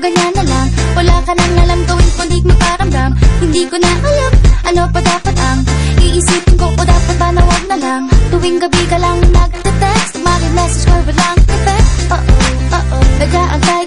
ganyan na lang. Wala ka nang alam gawin kundi magparamdam. Hindi ko na alam, ano pa dapat ang iisipin ko, o dapat ba na wag na lang. Tuwing gabi ka lang nagte-text, mali-message ko walang effect. Nag-aantay